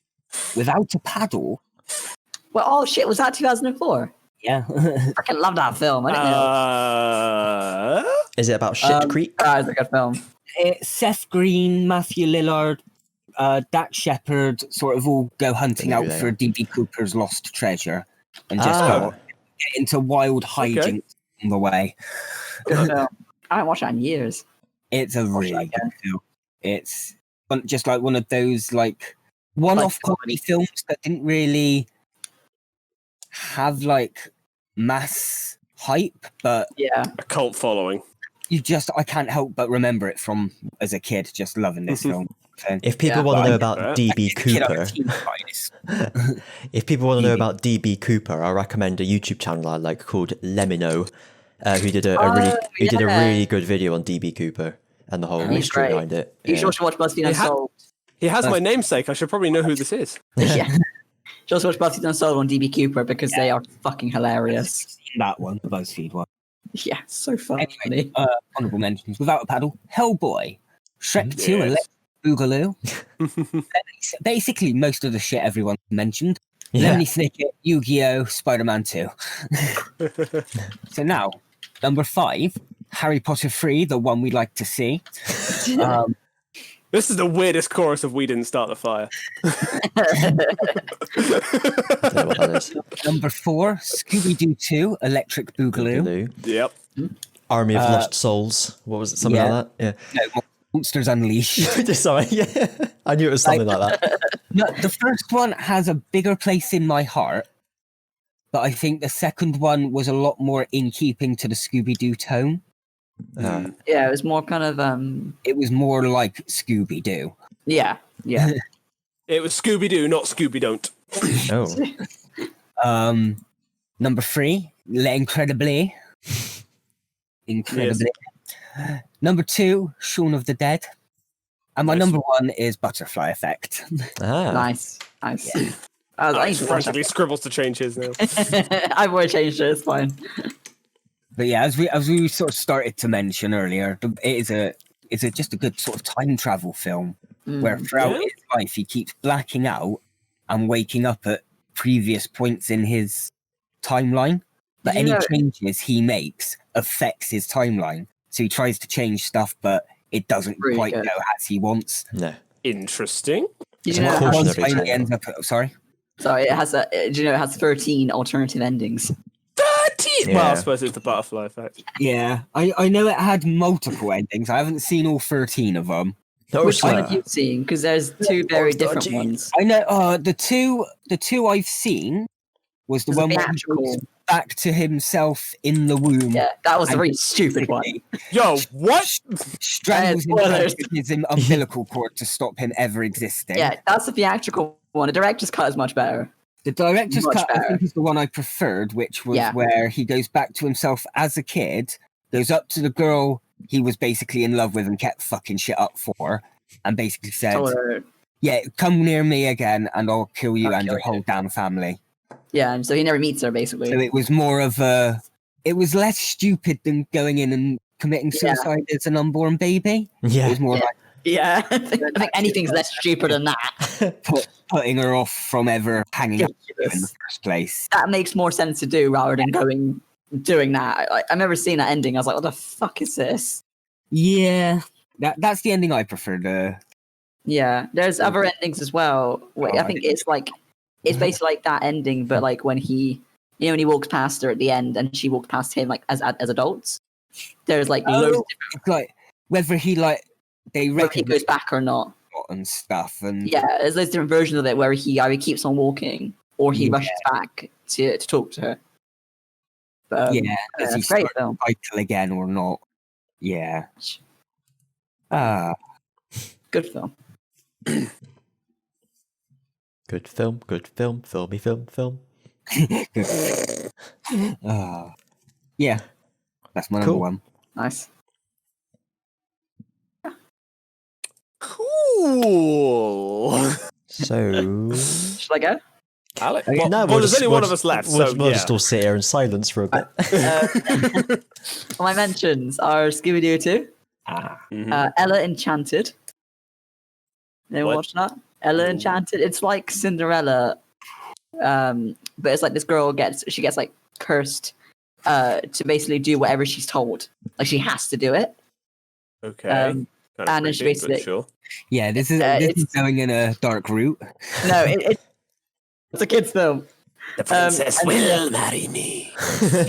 Without a Paddle. Well, oh shit, was that 2004? Yeah. Freaking love that film. I didn't know. Is it about Shit Creek? It's a good film. Seth Green, Matthew Lillard, Dak Shepard sort of all go hunting out for D.B. Cooper's lost treasure and just go get into wild hijinks on the way. I haven't watched that in years. It's a really good film. It's just like one of those like one-off comedy films that didn't really have like mass hype, but a cult following. I can't help but remember it from as a kid, just loving this film. So, If people want to know about DB Cooper, I recommend a YouTube channel I like called Lemino, who did a really good video on DB Cooper and the whole history behind it. You should also watch BuzzFeed Unsolved. He has my namesake. I should probably know who this is. Yeah. You should also watch BuzzFeed Unsolved on DB Cooper because they are fucking hilarious. That one, the BuzzFeed one. Yeah, so funny. Anyway, honorable mentions. Without a Paddle, Hellboy, Shrek 2, Electric Boogaloo. Basically, most of the shit everyone mentioned. Lemony Snicket, Yu-Gi-Oh!, Spider-Man 2. So now, number 5, Harry Potter 3, the one we like to see. This is the weirdest chorus of "We Didn't Start the Fire." Number 4, Scooby-Doo 2, Electric Boogaloo. Yep. Army of Lost Souls. What was it? Something like that? Yeah. No, Monsters Unleashed. Sorry, I knew it was something like that. No, the first one has a bigger place in my heart, but I think the second one was a lot more in keeping to the Scooby-Doo tone. Yeah, it was more kind of It was more like Scooby-Doo. Yeah. It was Scooby-Doo, not Scooby-Don't. Oh. Number 3, Incredibly. Yes. Number 2, Shaun of the Dead. And my number 1 is Butterfly Effect. Nice. Yeah. I frantically scribbles to change his now. I've already changed it, it's fine. But yeah, as we sort of started to mention earlier, it is just a good sort of time travel film where throughout his life he keeps blacking out and waking up at previous points in his timeline. But any changes he makes affects his timeline. So he tries to change stuff, but it doesn't quite go as he wants. No. Interesting. Sorry, it has do you know it has 13 alternative endings? 13. Well, I suppose it's the butterfly effect. Yeah, I know it had multiple endings. I haven't seen all 13 of them. Which one have you seen? Because there's 2 very different ones. I know. The two I've seen was the one where he goes back to himself in the womb. Yeah, that was a really stupid one. Yo, what? Strangles him with his umbilical cord to stop him ever existing. Yeah, that's the theatrical one. The director's cut is much better. The director's cut, I think, is the one I preferred, which was where he goes back to himself as a kid, goes up to the girl he was basically in love with and kept fucking shit up for, and basically said, come near me again and I'll kill you and your whole damn family. Yeah, and so he never meets her, basically. So it was more of it was less stupid than going in and committing suicide as an unborn baby. Yeah. It was more like... Yeah, I think anything's less stupid than that. Putting her off from ever hanging out with you in the first place. That makes more sense to do rather than doing that. I've never seen that ending. I was like, what the fuck is this? Yeah. That's the ending I preferred. Yeah, there's other endings as well. I think it's basically like that ending, but like when he walks past her at the end and she walks past him like as adults. There's like loads of different... like whether he they reckon he goes back or not and stuff, and there's those different versions of it where he either keeps on walking or he rushes back to talk to her. But, does he great start film. Cycle again or not? Yeah. Good film. Good film, filmy film. Yeah, that's my Cool. number one. Nice. Cool. So Should I go? Alex. Okay. Well, no, there's only one of us left, We'll, so we'll yeah. just all sit here in silence for a bit. My mentions are Scooby Doo 2, Mhm. Ella Enchanted. Anyone What? watch that? Ella No. Enchanted. It's like Cinderella, but it's like this girl gets like cursed to basically do whatever she's told. Like she has to do it. Okay. Um, Kind of and then she creepy, but basically- sure. Yeah, this is it's- going in a dark route. No, it's a kids' film. The princess will marry me.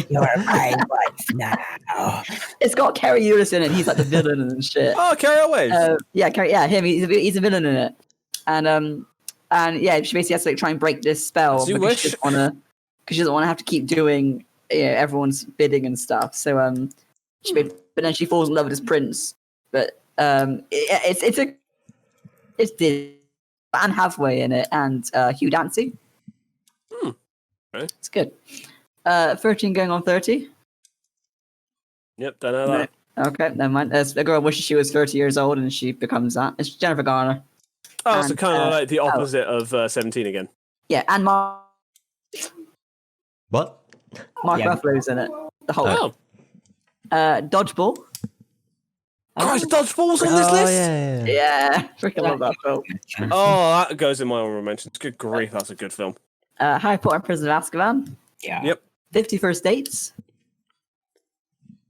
You're my wife now. It's got Kerry Eulis in it. He's like the villain and shit. Oh, Carrie Always. Yeah, Kerry. Yeah, him. He's a villain in it. And yeah, she basically has to like, try and break this spell Do you because wish? she doesn't want to have to keep doing everyone's bidding and stuff. So but then she falls in love with this prince. But it's Anne Hathaway in it and Hugh Dancy. Okay. It's good. 13 going on 30. Yep, don't know that. Okay, never mind. A girl wishes she was 30 years old and she becomes that. It's Jennifer Garner. Oh, so And, kind of like the opposite of 17 again. Yeah, and Mark What? Yeah. Ruffalo's in it. The whole Oh, Dodgeball. Christ, Dodgeball's on this Oh, list? yeah. Yeah, freaking love that film. Oh, that goes in my honorable mentions. Good grief, that's a good film. Harry Potter and Prisoner of Azkaban. Yeah. Yep. 50 First Dates.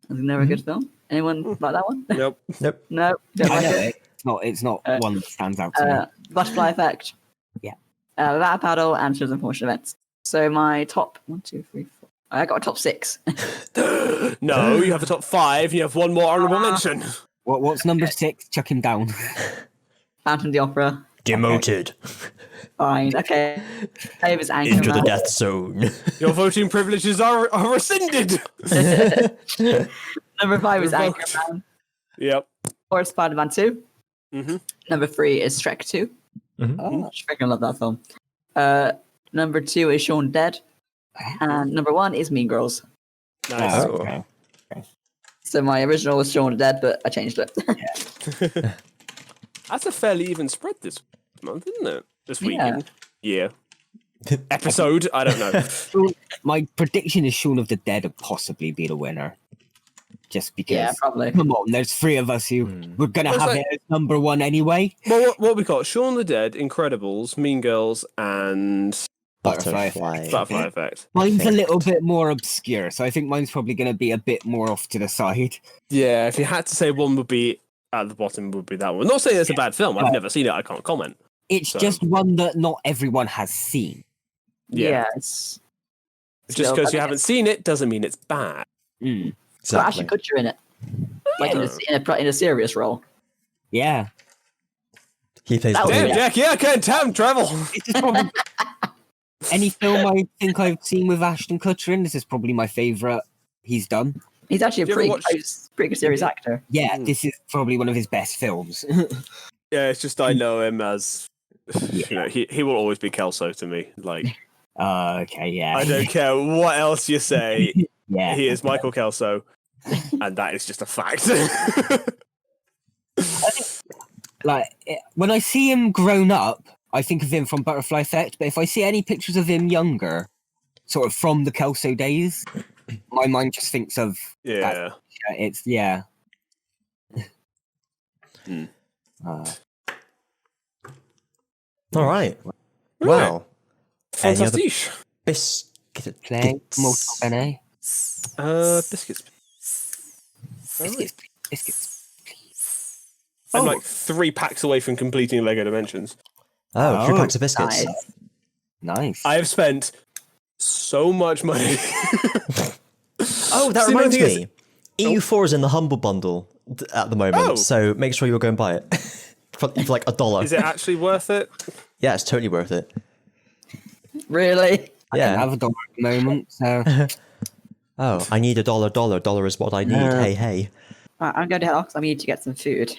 That's never a good film. Anyone like that one? Nope. Nope. No, don't I like know it. it's not one that stands out to me. Butterfly Effect. Yeah. Without a Paddle and Children's Unfortunate Events. So my top 1, 2, 3, 4. I got a top 6. No, you have a top 5. You have one more honorable mention. What's number 6? Chuck him down. Phantom of the Opera. Demoted. Fine. Okay. Dave is Anchorman. Into the death zone. Your voting privileges are rescinded. Number 5 is Revoked. Anchorman. Yep. Or Spider-Man 2. Mm-hmm. Number 3 is Shrek 2. Mhm. Oh, I freaking love that film. Number 2 is Shaun Dead. And number 1 is Mean Girls. Nice. Oh. Okay. So my original was Shaun Dead, but I changed it. That's a fairly even spread this month, isn't it? This Yeah. weekend. Yeah. Episode? I don't know. My prediction is Shaun of the Dead will possibly be the winner. Just because. Yeah, probably. Come on, there's 3 of us who we're gonna Well, have it's it as number 1 anyway. Well, what we got? Shaun the Dead, Incredibles, Mean Girls, and Butterfly Butterfly Effect. Mine's a little bit more obscure, so I think mine's probably going to be a bit more off to the side. Yeah, if you had to say one would be at the bottom, would be that one. Not saying it's a bad film. I've never seen it. I can't comment. It's So- just one that not everyone has seen. Yeah. It's Just because you haven't seen it doesn't mean it's bad. Mm. It's got Ashton Kutcher in it. Like in a serious role. Yeah. He plays That was Damn, Yeah. Jackie, I can't time travel. It's just probably any film I think I've seen with Ashton Kutcher in, this is probably my favourite he's done. He's actually a Do you ever pretty good serious actor. Yeah, Mm. this is probably one of his best films. Yeah, it's just I know him as, you know, he will always be Kelso to me. Like, Okay, yeah. I don't care what else you say. Yeah. He is Michael Kelso, and that is just a fact. When I see him grown up, I think of him from Butterfly Effect, but if I see any pictures of him younger, sort of from the Kelso days, my mind just thinks of Yeah. it's yeah. Hmm. All right. Right. Wow. Any other Fantastic. Playing Mortal biscuits? Bene. Biscuits. Biscuits. I'm like 3 packs away from completing Lego Dimensions. Oh, 3 Oh, packs of biscuits. Nice. Nice. I have spent so much money. Oh, that See, my reminds thing is- me. EU4 is in the Humble Bundle at the moment, Oh. so make sure you'll go and buy it for like $1. Is it actually worth it? Yeah, it's totally worth it. Really? I Yeah. have a dollar at the moment, so Oh, I need $1. $1 is what I need. Hey, hey. Right, I'm going to head off because I need to get some food.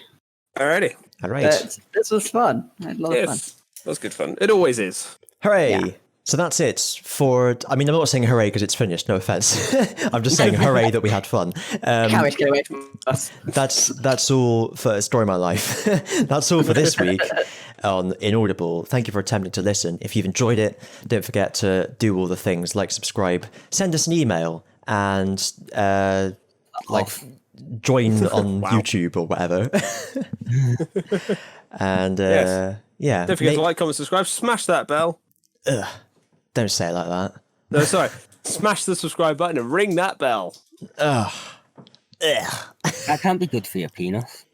Alrighty. All right. But this was fun. I had a lot of fun. Yes. That was good fun. It always is. Hooray. Yeah. So that's it for. I mean, I'm not saying hooray because it's finished. No offense. I'm just saying hooray that we had fun. Can't wait to get away from us. That's all for Story of My Life. That's all for this week on Inaudible. Thank you for attempting to listen. If you've enjoyed it, don't forget to do all the things like subscribe, send us an email, and join on YouTube or whatever. And yeah, Don't forget to like, comment, subscribe, smash that bell. Don't say it like that. No, sorry. Smash the subscribe button and ring that bell. That can't be good for your penis.